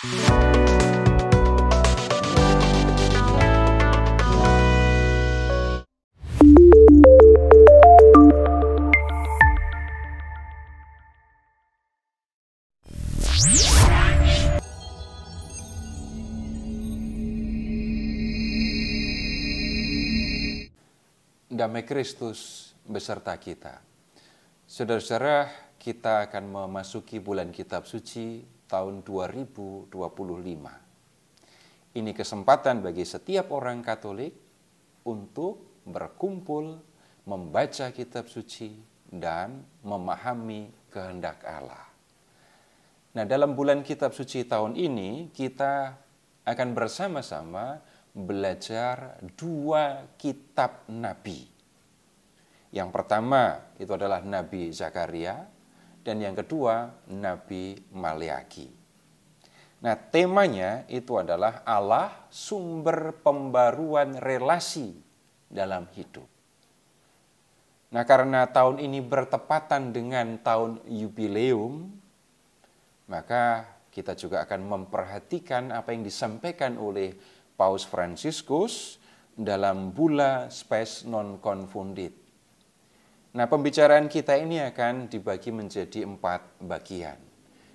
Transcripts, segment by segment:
Damai Kristus beserta kita. Saudara-saudara, kita akan memasuki bulan Kitab Suci tahun 2025. Ini kesempatan bagi setiap orang Katolik untuk berkumpul, membaca Kitab Suci, dan memahami kehendak Allah. Nah, dalam bulan Kitab Suci tahun ini, kita akan bersama-sama belajar 2 kitab Nabi. Yang pertama itu adalah Nabi Zakaria, dan yang kedua Nabi Maleakhi. Nah, temanya itu adalah Allah sumber pembaruan relasi dalam hidup. Nah, karena tahun ini bertepatan dengan tahun yubileum, maka kita juga akan memperhatikan apa yang disampaikan oleh Paus Fransiskus dalam Bulla Spes Non Confundit. Nah, pembicaraan kita ini akan dibagi menjadi 4 bagian.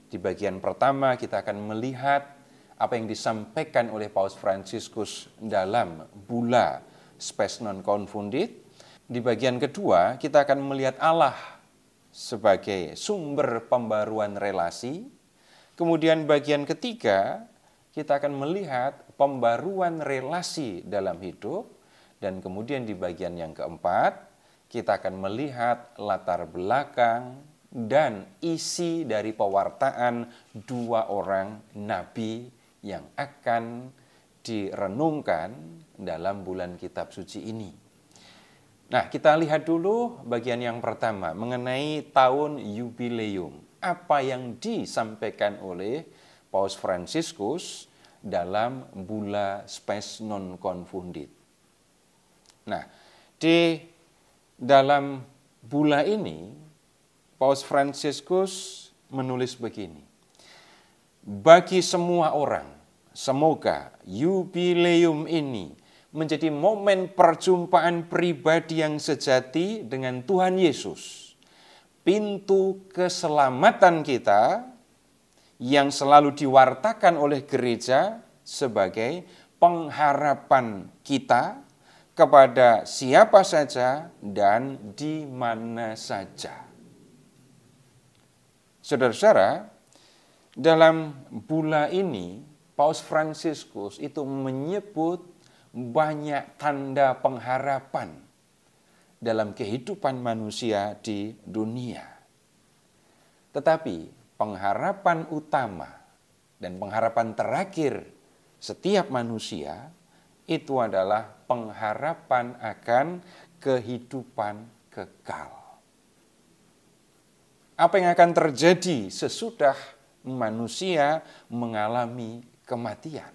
Di bagian pertama kita akan melihat apa yang disampaikan oleh Paus Fransiskus dalam Bulla Spes Non Confundit. Di bagian kedua kita akan melihat Allah sebagai sumber pembaruan relasi. Kemudian bagian ketiga kita akan melihat pembaruan relasi dalam hidup, dan kemudian di bagian yang keempat kita akan melihat latar belakang dan isi dari pewartaan 2 orang nabi yang akan direnungkan dalam bulan Kitab Suci ini. Nah, kita lihat dulu bagian yang pertama mengenai tahun yubileum. Apa yang disampaikan oleh Paus Fransiskus dalam Bulla Spes Non Confundit. Nah, di dalam bulla ini, Paus Fransiskus menulis begini: bagi semua orang, semoga yubileum ini menjadi momen perjumpaan pribadi yang sejati dengan Tuhan Yesus, pintu keselamatan kita yang selalu diwartakan oleh gereja sebagai pengharapan kita kepada siapa saja dan di mana saja. Saudara-saudara, dalam bulla ini Paus Fransiskus itu menyebut banyak tanda pengharapan dalam kehidupan manusia di dunia. Tetapi pengharapan utama dan pengharapan terakhir setiap manusia itu adalah pengharapan akan kehidupan kekal. Apa yang akan terjadi sesudah manusia mengalami kematian?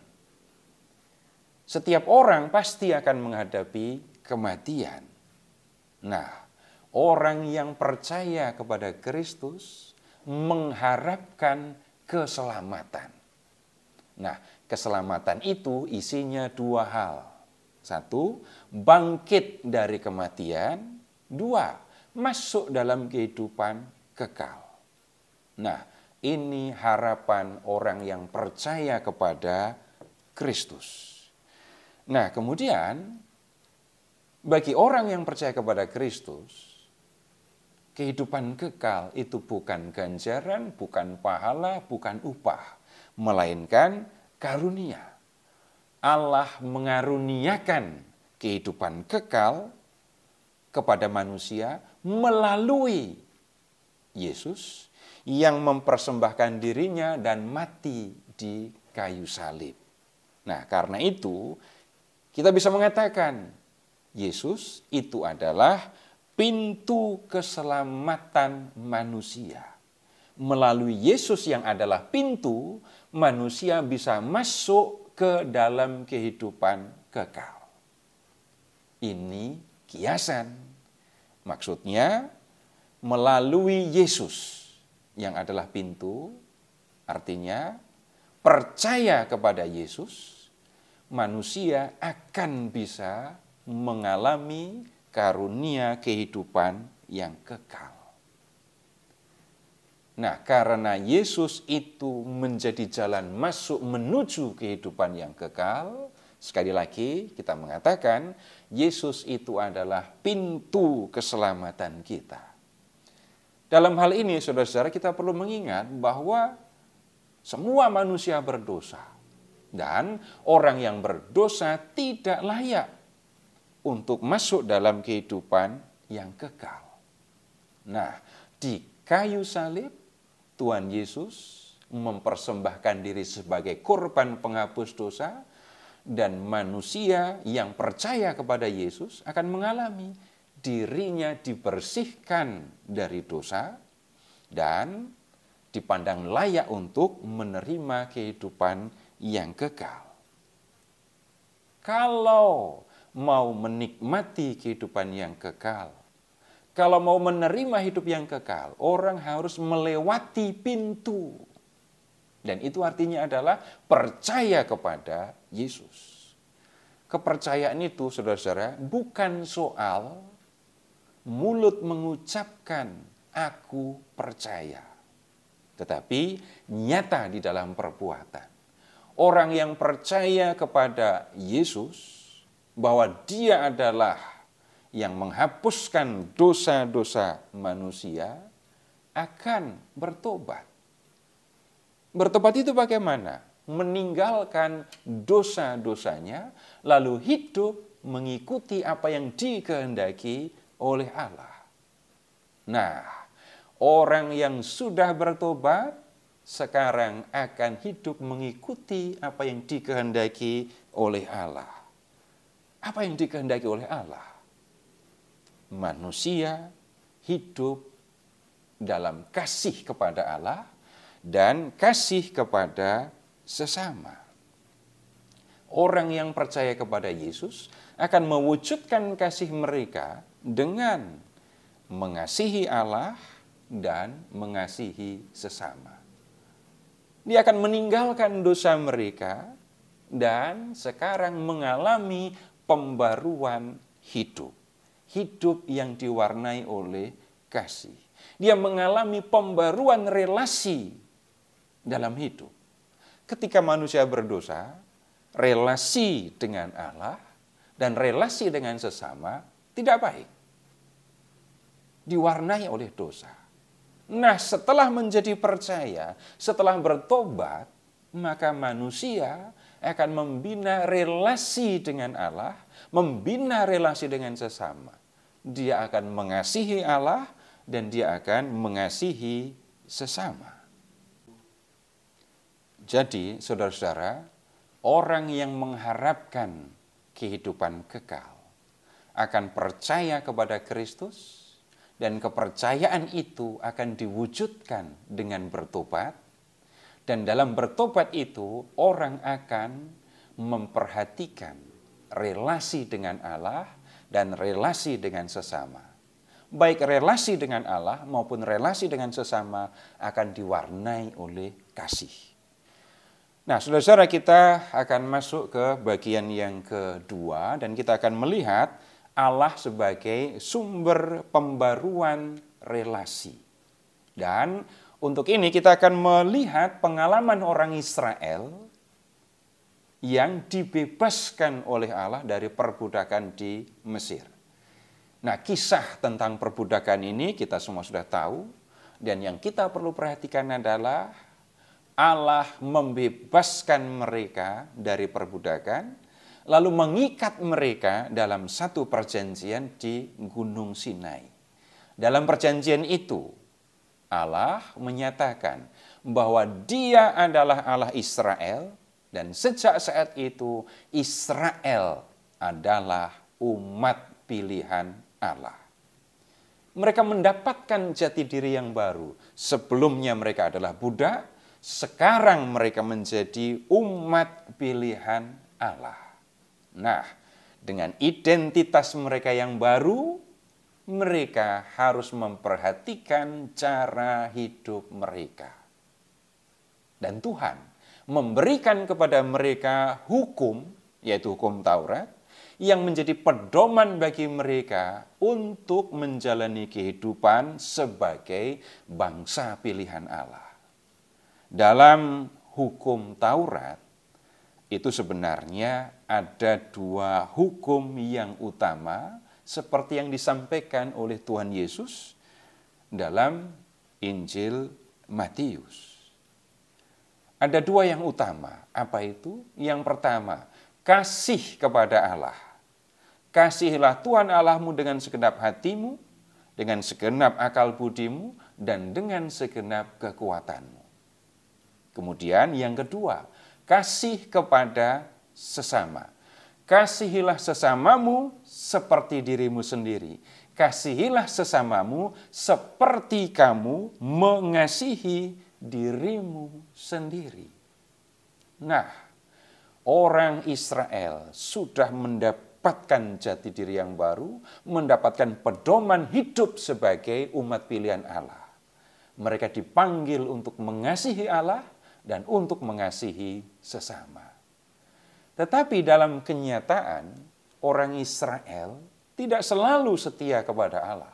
Setiap orang pasti akan menghadapi kematian. Nah, orang yang percaya kepada Kristus mengharapkan keselamatan. Nah, keselamatan itu isinya 2 hal. 1, bangkit dari kematian. 2, masuk dalam kehidupan kekal. Nah, ini harapan orang yang percaya kepada Kristus. Nah, kemudian bagi orang yang percaya kepada Kristus, kehidupan kekal itu bukan ganjaran, bukan pahala, bukan upah, melainkan karunia. Allah mengaruniakan kehidupan kekal kepada manusia melalui Yesus yang mempersembahkan dirinya dan mati di kayu salib. Nah, karena itu kita bisa mengatakan Yesus itu adalah pintu keselamatan manusia. Melalui Yesus yang adalah pintu, manusia bisa masuk ke dalam kehidupan kekal. Ini kiasan. Maksudnya, melalui Yesus yang adalah pintu, artinya percaya kepada Yesus, manusia akan bisa mengalami karunia kehidupan yang kekal. Nah, karena Yesus itu menjadi jalan masuk menuju kehidupan yang kekal, sekali lagi kita mengatakan Yesus itu adalah pintu keselamatan kita. Dalam hal ini, saudara-saudara, kita perlu mengingat bahwa semua manusia berdosa. Dan orang yang berdosa tidak layak untuk masuk dalam kehidupan yang kekal. Nah, di kayu salib, Tuhan Yesus mempersembahkan diri sebagai korban penghapus dosa, dan manusia yang percaya kepada Yesus akan mengalami dirinya dibersihkan dari dosa dan dipandang layak untuk menerima kehidupan yang kekal. Kalau mau menikmati kehidupan yang kekal, kalau mau menerima hidup yang kekal, orang harus melewati pintu. Dan itu artinya adalah percaya kepada Yesus. Kepercayaan itu, saudara-saudara, bukan soal mulut mengucapkan aku percaya, tetapi nyata di dalam perbuatan. Orang yang percaya kepada Yesus, bahwa Dia adalah yang menghapuskan dosa-dosa manusia, akan bertobat. Bertobat itu bagaimana? Meninggalkan dosa-dosanya, lalu hidup mengikuti apa yang dikehendaki oleh Allah. Nah, orang yang sudah bertobat, sekarang akan hidup mengikuti apa yang dikehendaki oleh Allah. Apa yang dikehendaki oleh Allah? Manusia hidup dalam kasih kepada Allah dan kasih kepada sesama. Orang yang percaya kepada Yesus akan mewujudkan kasih mereka dengan mengasihi Allah dan mengasihi sesama. Dia akan meninggalkan dosa mereka dan sekarang mengalami pembaruan hidup. Hidup yang diwarnai oleh kasih. Dia mengalami pembaruan relasi dalam hidup. Ketika manusia berdosa, relasi dengan Allah dan relasi dengan sesama tidak baik. Diwarnai oleh dosa. Nah, setelah menjadi percaya, setelah bertobat, maka manusia akan membina relasi dengan Allah, membina relasi dengan sesama. Dia akan mengasihi Allah dan dia akan mengasihi sesama. Jadi, saudara-saudara, orang yang mengharapkan kehidupan kekal akan percaya kepada Kristus, dan kepercayaan itu akan diwujudkan dengan bertobat. Dan dalam bertobat itu, orang akan memperhatikan relasi dengan Allah dan relasi dengan sesama. Baik relasi dengan Allah maupun relasi dengan sesama akan diwarnai oleh kasih. Nah, saudara-saudara, kita akan masuk ke bagian yang kedua dan kita akan melihat Allah sebagai sumber pembaruan relasi. Dan untuk ini kita akan melihat pengalaman orang Israel yang dibebaskan oleh Allah dari perbudakan di Mesir. Nah, kisah tentang perbudakan ini kita semua sudah tahu, dan yang kita perlu perhatikan adalah Allah membebaskan mereka dari perbudakan, lalu mengikat mereka dalam satu perjanjian di Gunung Sinai. Dalam perjanjian itu, Allah menyatakan bahwa Dia adalah Allah Israel, dan sejak saat itu Israel adalah umat pilihan Allah. Mereka mendapatkan jati diri yang baru. Sebelumnya mereka adalah budak, sekarang mereka menjadi umat pilihan Allah. Nah, dengan identitas mereka yang baru, mereka harus memperhatikan cara hidup mereka. Dan Tuhan memberikan kepada mereka hukum, yaitu hukum Taurat, yang menjadi pedoman bagi mereka untuk menjalani kehidupan sebagai bangsa pilihan Allah. Dalam hukum Taurat, itu sebenarnya ada dua hukum yang utama, seperti yang disampaikan oleh Tuhan Yesus dalam Injil Matius. Ada dua yang utama. Apa itu? Yang pertama, kasih kepada Allah. Kasihilah Tuhan Allahmu dengan segenap hatimu, dengan segenap akal budimu, dan dengan segenap kekuatanmu. Kemudian yang kedua, kasih kepada sesama. Kasihilah sesamamu seperti dirimu sendiri. Kasihilah sesamamu seperti kamu mengasihi dirimu sendiri. Nah, orang Israel sudah mendapatkan jati diri yang baru, mendapatkan pedoman hidup sebagai umat pilihan Allah. Mereka dipanggil untuk mengasihi Allah dan untuk mengasihi sesama. Tetapi dalam kenyataan, orang Israel tidak selalu setia kepada Allah.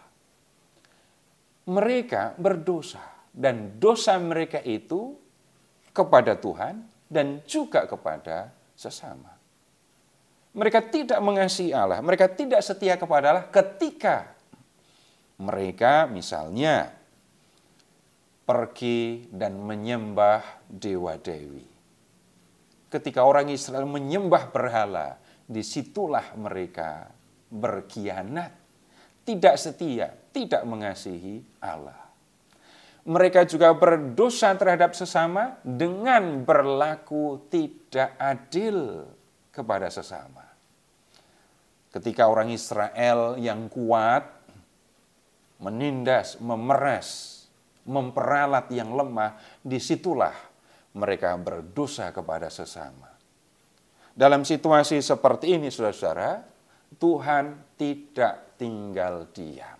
Mereka berdosa, dan dosa mereka itu kepada Tuhan dan juga kepada sesama. Mereka tidak mengasihi Allah, mereka tidak setia kepada Allah ketika mereka misalnya pergi dan menyembah dewa-dewi. Ketika orang Israel menyembah berhala, disitulah mereka berkhianat, tidak setia, tidak mengasihi Allah. Mereka juga berdosa terhadap sesama dengan berlaku tidak adil kepada sesama. Ketika orang Israel yang kuat menindas, memeras, memperalat yang lemah, disitulah mereka berdosa kepada sesama. Dalam situasi seperti ini, saudara-saudara, Tuhan tidak tinggal diam.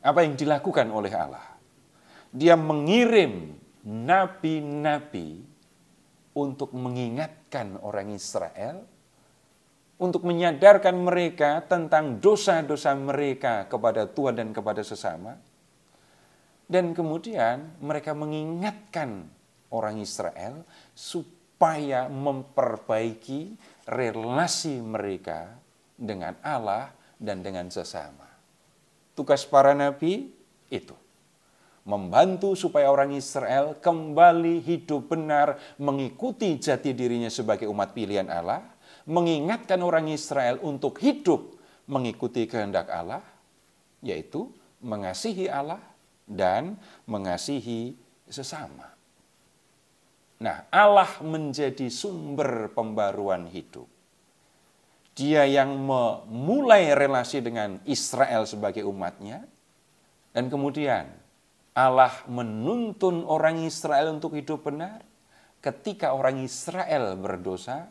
Apa yang dilakukan oleh Allah? Dia mengirim nabi-nabi untuk mengingatkan orang Israel, untuk menyadarkan mereka tentang dosa-dosa mereka kepada Tuhan dan kepada sesama. Dan kemudian mereka mengingatkan orang Israel supaya memperbaiki relasi mereka dengan Allah dan dengan sesama. Tugas para nabi itu membantu supaya orang Israel kembali hidup benar, mengikuti jati dirinya sebagai umat pilihan Allah, mengingatkan orang Israel untuk hidup mengikuti kehendak Allah, yaitu mengasihi Allah dan mengasihi sesama. Nah, Allah menjadi sumber pembaruan hidup. Dia yang memulai relasi dengan Israel sebagai umatnya, dan kemudian Allah menuntun orang Israel untuk hidup benar. Ketika orang Israel berdosa,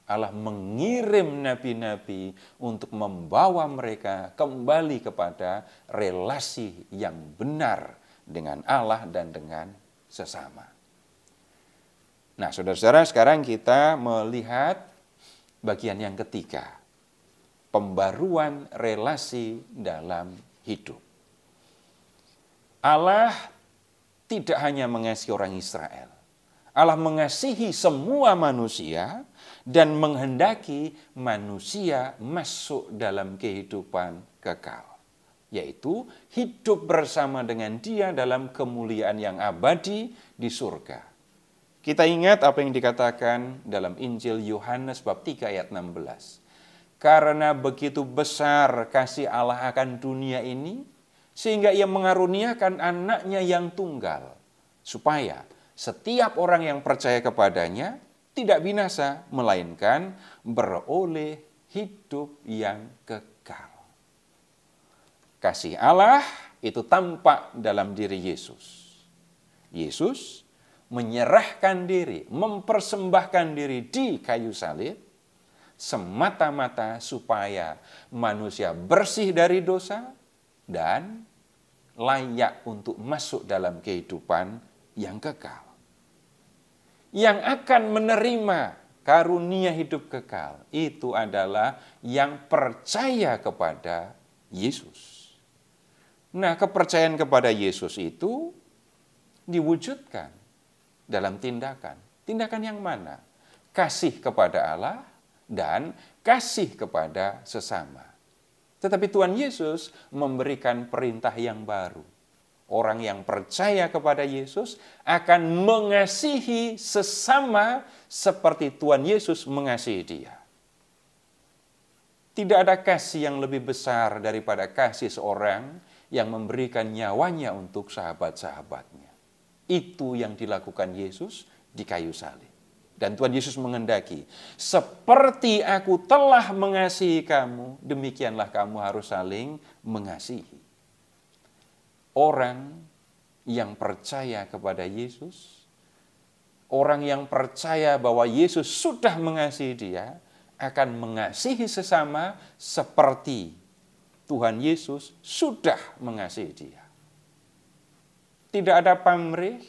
Allah mengirim nabi-nabi untuk membawa mereka kembali kepada relasi yang benar dengan Allah dan dengan sesama. Nah, saudara-saudara, sekarang kita melihat bagian yang ketiga, pembaruan relasi dalam hidup. Allah tidak hanya mengasihi orang Israel. Allah mengasihi semua manusia dan menghendaki manusia masuk dalam kehidupan kekal, yaitu hidup bersama dengan Dia dalam kemuliaan yang abadi di surga. Kita ingat apa yang dikatakan dalam Injil Yohanes bab 3 ayat 16. Karena begitu besar kasih Allah akan dunia ini, sehingga Ia mengaruniakan anaknya yang tunggal, supaya setiap orang yang percaya kepadanya tidak binasa, melainkan beroleh hidup yang kekal. Kasih Allah itu tampak dalam diri Yesus. Yesus menyerahkan diri, mempersembahkan diri di kayu salib, semata-mata supaya manusia bersih dari dosa dan layak untuk masuk dalam kehidupan yang kekal. Yang akan menerima karunia hidup kekal itu adalah yang percaya kepada Yesus. Nah, kepercayaan kepada Yesus itu diwujudkan dalam tindakan. Tindakan yang mana? Kasih kepada Allah dan kasih kepada sesama. Tetapi Tuhan Yesus memberikan perintah yang baru. Orang yang percaya kepada Yesus akan mengasihi sesama seperti Tuhan Yesus mengasihi dia. Tidak ada kasih yang lebih besar daripada kasih seorang yang memberikan nyawanya untuk sahabat-sahabatnya. Itu yang dilakukan Yesus di kayu salib. Dan Tuhan Yesus mengendaki, seperti aku telah mengasihi kamu, demikianlah kamu harus saling mengasihi. Orang yang percaya kepada Yesus, orang yang percaya bahwa Yesus sudah mengasihi dia, akan mengasihi sesama seperti Tuhan Yesus sudah mengasihi dia. Tidak ada pamrih,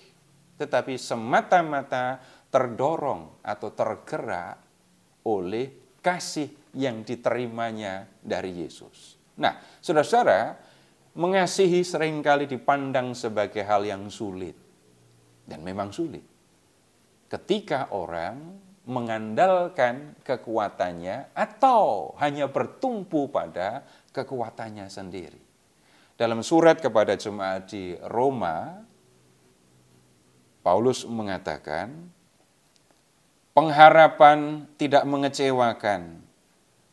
tetapi semata-mata terdorong atau tergerak oleh kasih yang diterimanya dari Yesus. Nah, saudara-saudara, mengasihi seringkali dipandang sebagai hal yang sulit. Dan memang sulit. Ketika orang mengandalkan kekuatannya atau hanya bertumpu pada kekuatannya sendiri. Dalam surat kepada jemaat di Roma, Paulus mengatakan, pengharapan tidak mengecewakan,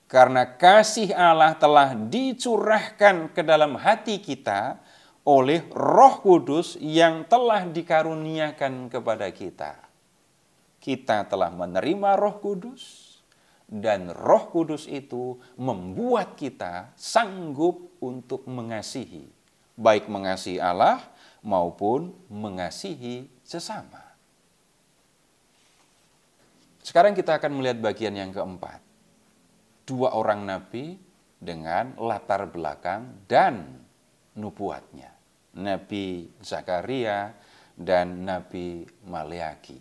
karena kasih Allah telah dicurahkan ke dalam hati kita oleh Roh Kudus yang telah dikaruniakan kepada kita. Kita telah menerima Roh Kudus, dan Roh Kudus itu membuat kita sanggup untuk mengasihi, baik mengasihi Allah maupun mengasihi sesama. Sekarang kita akan melihat bagian yang keempat. Dua orang nabi dengan latar belakang dan nubuatnya. Nabi Zakaria dan Nabi Maleaki.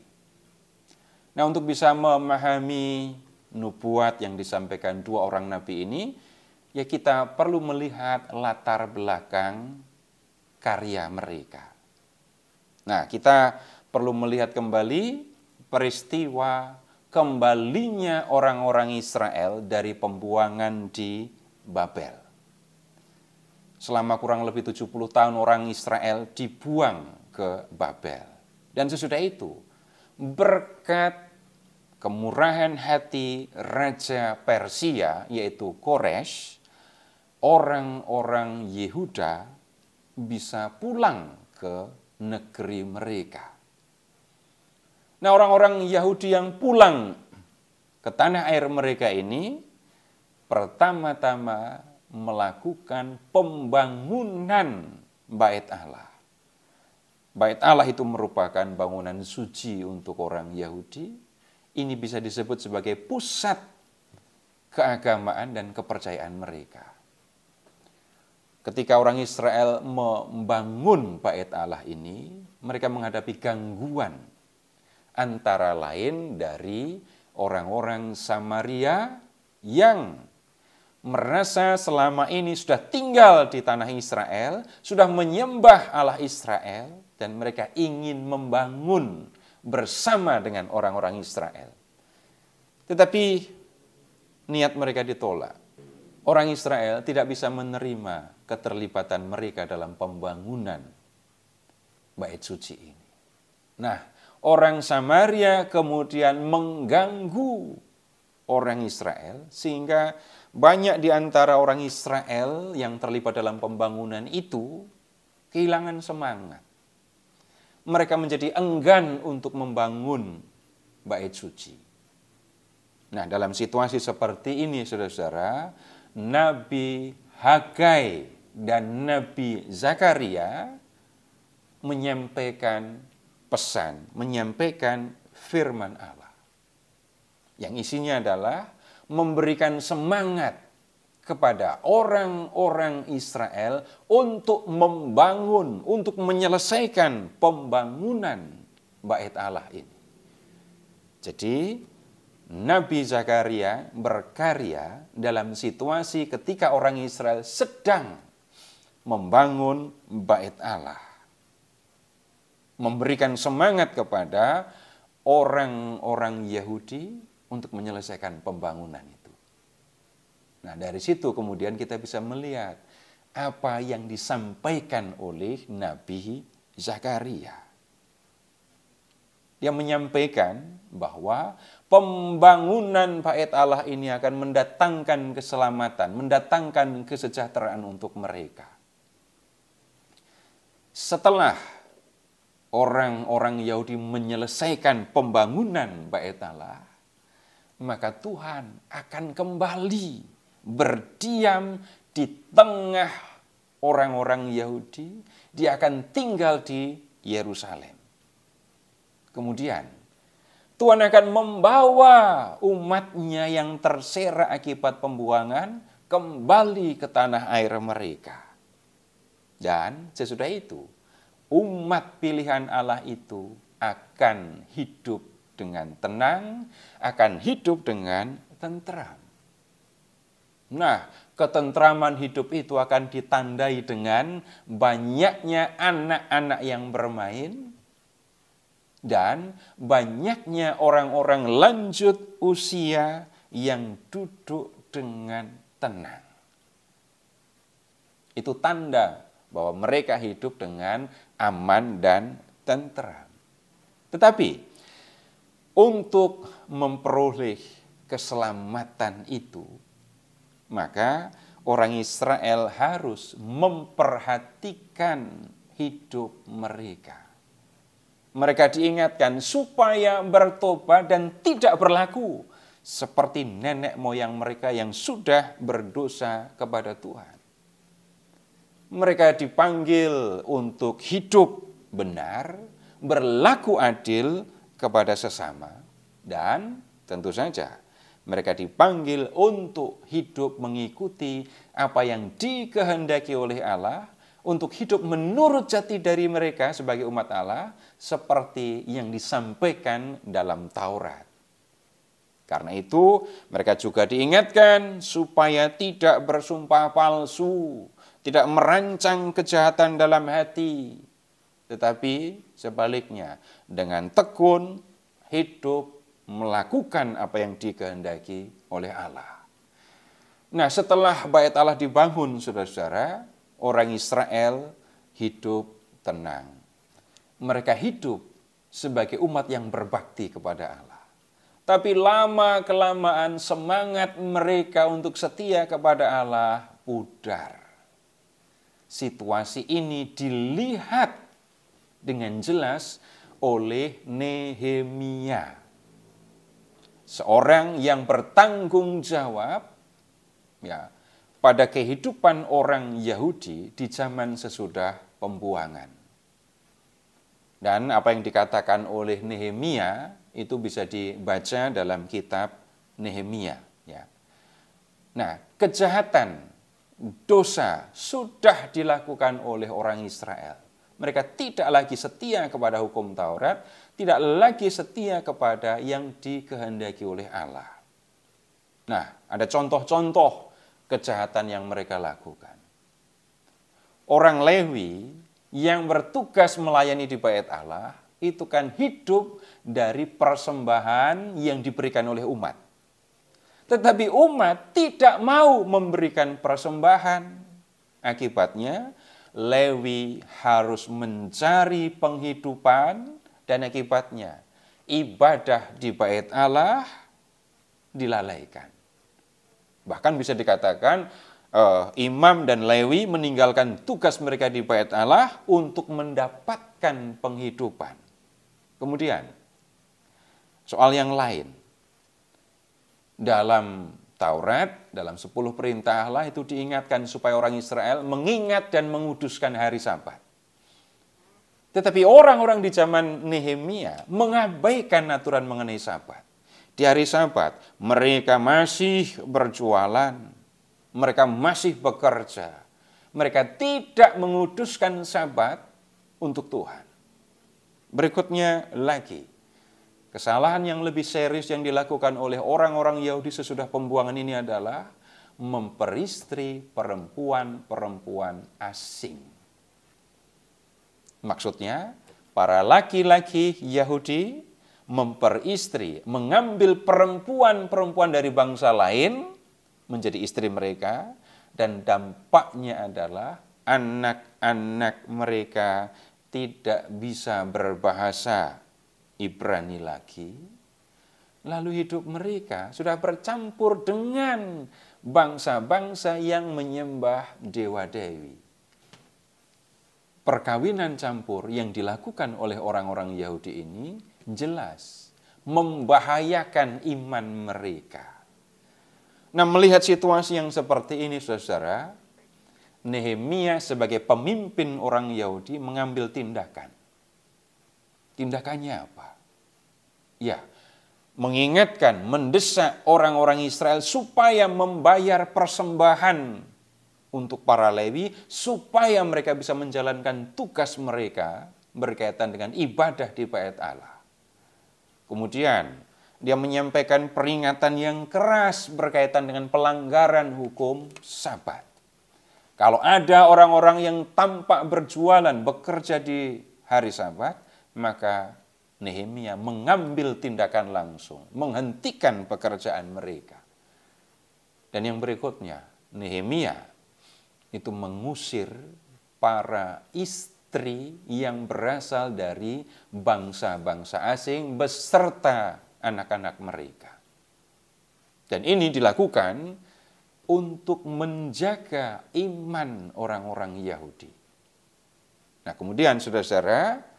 Nah, untuk bisa memahami nubuat yang disampaikan dua orang nabi ini, ya kita perlu melihat latar belakang karya mereka. Nah, kita perlu melihat kembali peristiwa kembalinya orang-orang Israel dari pembuangan di Babel. Selama kurang lebih 70 tahun orang Israel dibuang ke Babel. Dan sesudah itu, berkat kemurahan hati Raja Persia, yaitu Koresh, orang-orang Yehuda bisa pulang ke negeri mereka. Nah, orang-orang Yahudi yang pulang ke tanah air mereka ini pertama-tama melakukan pembangunan Bait Allah. Bait Allah itu merupakan bangunan suci untuk orang Yahudi. Ini bisa disebut sebagai pusat keagamaan dan kepercayaan mereka. Ketika orang Israel membangun Bait Allah ini, mereka menghadapi gangguan antara lain dari orang-orang Samaria yang merasa selama ini sudah tinggal di tanah Israel, sudah menyembah Allah Israel, dan mereka ingin membangun bersama dengan orang-orang Israel. Tetapi niat mereka ditolak. Orang Israel tidak bisa menerima keterlibatan mereka dalam pembangunan Bait Suci ini. Nah, orang Samaria kemudian mengganggu orang Israel, sehingga banyak di antara orang Israel yang terlibat dalam pembangunan itu kehilangan semangat. Mereka menjadi enggan untuk membangun Bait Suci. Nah, dalam situasi seperti ini, saudara-saudara, Nabi Hagai dan Nabi Zakaria menyampaikan pesan, menyampaikan firman Allah. Yang isinya adalah memberikan semangat kepada orang-orang Israel untuk membangun, untuk menyelesaikan pembangunan Bait Allah ini. Jadi Nabi Zakaria berkarya dalam situasi ketika orang Israel sedang membangun bait Allah. Memberikan semangat kepada orang-orang Yahudi untuk menyelesaikan pembangunan itu. Nah, dari situ kemudian kita bisa melihat apa yang disampaikan oleh Nabi Zakaria. Dia menyampaikan bahwa pembangunan bait Allah ini akan mendatangkan keselamatan, mendatangkan kesejahteraan untuk mereka. Setelah orang-orang Yahudi menyelesaikan pembangunan bait Allah, maka Tuhan akan kembali berdiam di tengah orang-orang Yahudi. Dia akan tinggal di Yerusalem. Kemudian Tuhan akan membawa umatnya yang terserak akibat pembuangan kembali ke tanah air mereka. Dan sesudah itu, umat pilihan Allah itu akan hidup dengan tenang, akan hidup dengan tentram. Nah, ketentraman hidup itu akan ditandai dengan banyaknya anak-anak yang bermain, dan banyaknya orang-orang lanjut usia yang duduk dengan tenang. Itu tanda bahwa mereka hidup dengan aman dan tentram. Tetapi untuk memperoleh keselamatan itu, maka orang Israel harus memperhatikan hidup mereka. Mereka diingatkan supaya bertobat dan tidak berlaku seperti nenek moyang mereka yang sudah berdosa kepada Tuhan. Mereka dipanggil untuk hidup benar, berlaku adil kepada sesama, dan tentu saja mereka dipanggil untuk hidup mengikuti apa yang dikehendaki oleh Allah, untuk hidup menurut jati diri mereka sebagai umat Allah, seperti yang disampaikan dalam Taurat. Karena itu, mereka juga diingatkan supaya tidak bersumpah palsu, tidak merancang kejahatan dalam hati, tetapi sebaliknya, dengan tekun hidup melakukan apa yang dikehendaki oleh Allah. Nah, setelah bait Allah dibangun, saudara-saudara, orang Israel hidup tenang. Mereka hidup sebagai umat yang berbakti kepada Allah. Tapi lama-kelamaan semangat mereka untuk setia kepada Allah pudar. Situasi ini dilihat dengan jelas oleh Nehemia. Seorang yang bertanggung jawab pada kehidupan orang Yahudi di zaman sesudah pembuangan. Dan apa yang dikatakan oleh Nehemia itu bisa dibaca dalam kitab Nehemia. Nah, kejahatan, dosa sudah dilakukan oleh orang Israel. Mereka tidak lagi setia kepada hukum Taurat, tidak lagi setia kepada yang dikehendaki oleh Allah. Nah, ada contoh-contoh kejahatan yang mereka lakukan. Orang Lewi yang bertugas melayani di bait Allah itu kan hidup dari persembahan yang diberikan oleh umat. Tetapi umat tidak mau memberikan persembahan. Akibatnya Lewi harus mencari penghidupan dan akibatnya ibadah di bait Allah dilalaikan. Bahkan bisa dikatakan imam dan Lewi meninggalkan tugas mereka di bait Allah untuk mendapatkan penghidupan. Kemudian, soal yang lain. Dalam Taurat, dalam 10 perintah Allah itu diingatkan supaya orang Israel mengingat dan menguduskan hari Sabat. Tetapi orang-orang di zaman Nehemia mengabaikan aturan mengenai Sabat. Di hari Sabat, mereka masih berjualan, mereka masih bekerja, mereka tidak menguduskan Sabat untuk Tuhan. Berikutnya lagi, Kesalahan yang lebih serius yang dilakukan oleh orang-orang Yahudi sesudah pembuangan ini adalah memperistri perempuan-perempuan asing. Maksudnya, para laki-laki Yahudi memperistri, mengambil perempuan-perempuan dari bangsa lain menjadi istri mereka, dan dampaknya adalah anak-anak mereka tidak bisa berbahasa Ibrani lagi, lalu hidup mereka sudah bercampur dengan bangsa-bangsa yang menyembah dewa-dewi. Perkawinan campur yang dilakukan oleh orang-orang Yahudi ini jelas membahayakan iman mereka. Nah, melihat situasi yang seperti ini, saudara, Nehemia sebagai pemimpin orang Yahudi mengambil tindakan. Tindakannya apa? Ya, mengingatkan, mendesak orang-orang Israel supaya membayar persembahan untuk para Lewi, supaya mereka bisa menjalankan tugas mereka berkaitan dengan ibadah di bait Allah. Kemudian, dia menyampaikan peringatan yang keras berkaitan dengan pelanggaran hukum Sabat. Kalau ada orang-orang yang tampak berjualan, bekerja di hari Sabat, maka Nehemia mengambil tindakan langsung, menghentikan pekerjaan mereka. Dan yang berikutnya, Nehemia itu mengusir para istri yang berasal dari bangsa-bangsa asing beserta anak-anak mereka. Dan ini dilakukan untuk menjaga iman orang-orang Yahudi. Nah, kemudian saudara-saudara,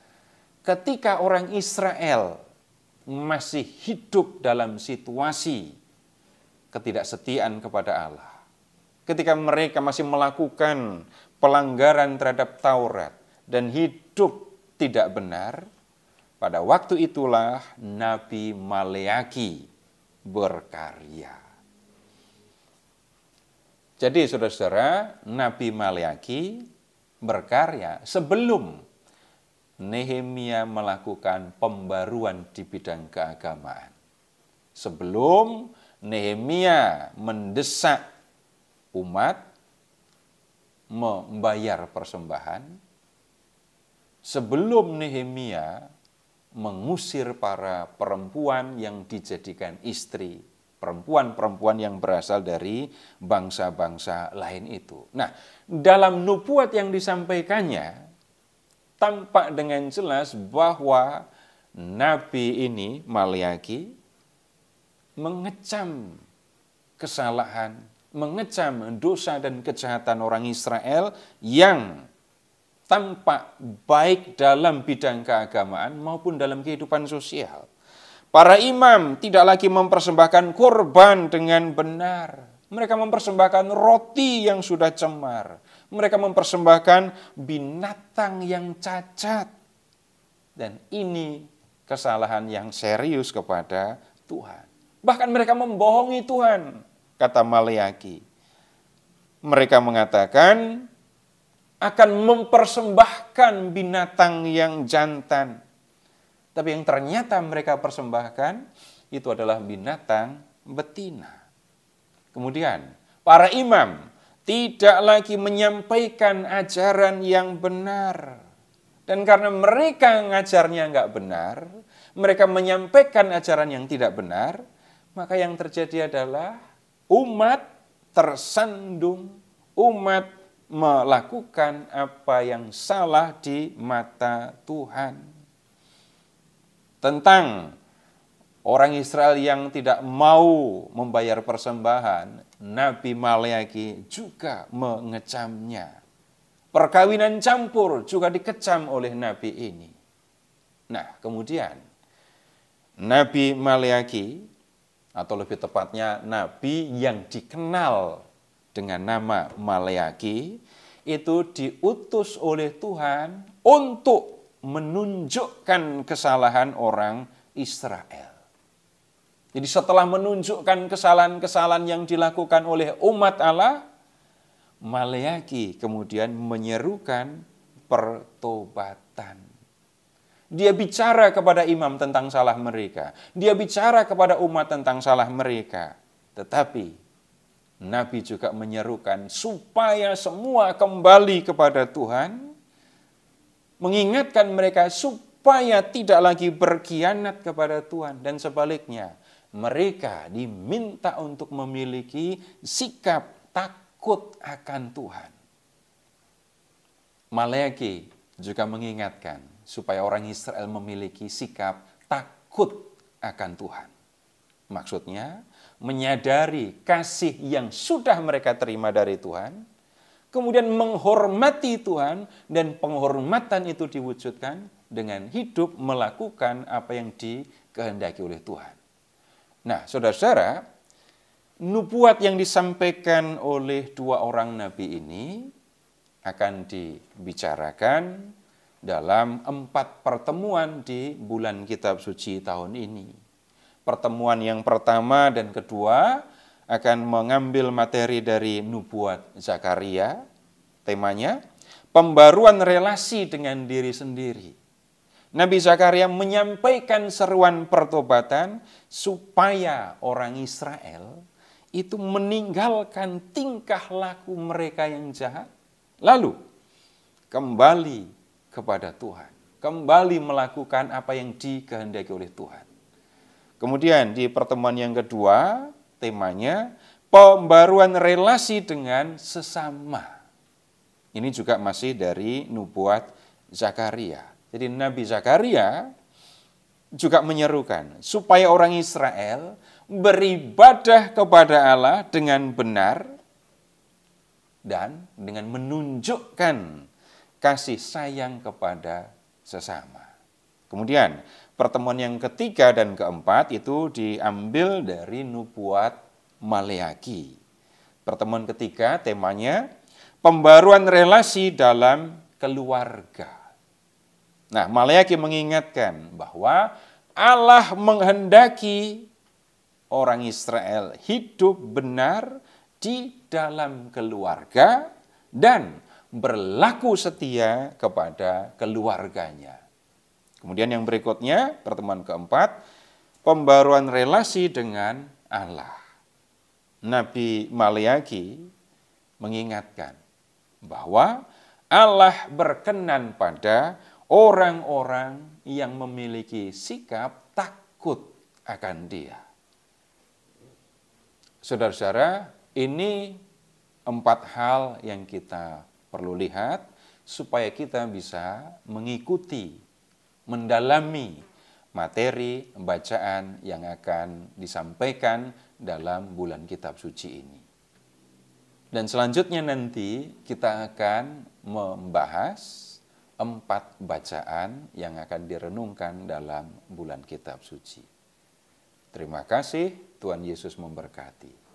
ketika orang Israel masih hidup dalam situasi ketidaksetiaan kepada Allah, ketika mereka masih melakukan pelanggaran terhadap Taurat dan hidup tidak benar, pada waktu itulah Nabi Maleaki berkarya. Jadi saudara-saudara, Nabi Maleaki berkarya sebelum Nehemia melakukan pembaruan di bidang keagamaan. Sebelum Nehemia mendesak umat membayar persembahan, sebelum Nehemia mengusir para perempuan yang dijadikan istri, perempuan-perempuan yang berasal dari bangsa-bangsa lain itu. Nah, dalam nubuat yang disampaikannya, tampak dengan jelas bahwa Nabi ini, Maleaki, mengecam kesalahan, mengecam dosa dan kejahatan orang Israel yang tampak baik dalam bidang keagamaan maupun dalam kehidupan sosial. Para imam tidak lagi mempersembahkan korban dengan benar. Mereka mempersembahkan roti yang sudah cemar. Mereka mempersembahkan binatang yang cacat. Dan ini kesalahan yang serius kepada Tuhan. Bahkan mereka membohongi Tuhan, kata Maleaki. Mereka mengatakan akan mempersembahkan binatang yang jantan. Tapi yang ternyata mereka persembahkan itu adalah binatang betina. Kemudian para imam tidak lagi menyampaikan ajaran yang benar. Dan karena mereka ngajarnya nggak benar, mereka menyampaikan ajaran yang tidak benar, maka yang terjadi adalah umat tersandung, umat melakukan apa yang salah di mata Tuhan. Tentang orang Israel yang tidak mau membayar persembahan, Nabi Maleaki juga mengecamnya. Perkawinan campur juga dikecam oleh Nabi ini. Nah, kemudian Nabi Maleaki, atau lebih tepatnya Nabi yang dikenal dengan nama Maleaki, itu diutus oleh Tuhan untuk menunjukkan kesalahan orang Israel. Jadi setelah menunjukkan kesalahan-kesalahan yang dilakukan oleh umat Allah, Maleaki kemudian menyerukan pertobatan. Dia bicara kepada imam tentang salah mereka. Dia bicara kepada umat tentang salah mereka. Tetapi Nabi juga menyerukan supaya semua kembali kepada Tuhan, mengingatkan mereka supaya tidak lagi berkhianat kepada Tuhan. Dan sebaliknya, mereka diminta untuk memiliki sikap takut akan Tuhan. Maleakhi juga mengingatkan supaya orang Israel memiliki sikap takut akan Tuhan. Maksudnya, menyadari kasih yang sudah mereka terima dari Tuhan, kemudian menghormati Tuhan, dan penghormatan itu diwujudkan dengan hidup melakukan apa yang dikehendaki oleh Tuhan. Nah, saudara-saudara, nubuat yang disampaikan oleh dua orang nabi ini akan dibicarakan dalam 4 pertemuan di bulan Kitab Suci tahun ini. Pertemuan yang pertama dan kedua akan mengambil materi dari nubuat Zakaria. Temanya, pembaruan relasi dengan diri sendiri. Nabi Zakaria menyampaikan seruan pertobatan supaya orang Israel itu meninggalkan tingkah laku mereka yang jahat, lalu kembali kepada Tuhan, kembali melakukan apa yang dikehendaki oleh Tuhan. Kemudian di pertemuan yang kedua, temanya pembaruan relasi dengan sesama. Ini juga masih dari nubuat Zakaria. Jadi Nabi Zakaria juga menyerukan supaya orang Israel beribadah kepada Allah dengan benar dan dengan menunjukkan kasih sayang kepada sesama. Kemudian pertemuan yang ketiga dan keempat itu diambil dari nubuat Maleakhi. Pertemuan ketiga temanya pembaruan relasi dalam keluarga. Nah, Maleakhi mengingatkan bahwa Allah menghendaki orang Israel hidup benar di dalam keluarga dan berlaku setia kepada keluarganya. Kemudian yang berikutnya, pertemuan keempat, pembaruan relasi dengan Allah. Nabi Maleakhi mengingatkan bahwa Allah berkenan pada orang-orang yang memiliki sikap takut akan Dia. Saudara-saudara, ini 4 hal yang kita perlu lihat supaya kita bisa mengikuti, mendalami materi bacaan yang akan disampaikan dalam bulan Kitab Suci ini. Dan selanjutnya nanti kita akan membahas 4 bacaan yang akan direnungkan dalam bulan Kitab Suci. Terima kasih, Tuhan Yesus memberkati.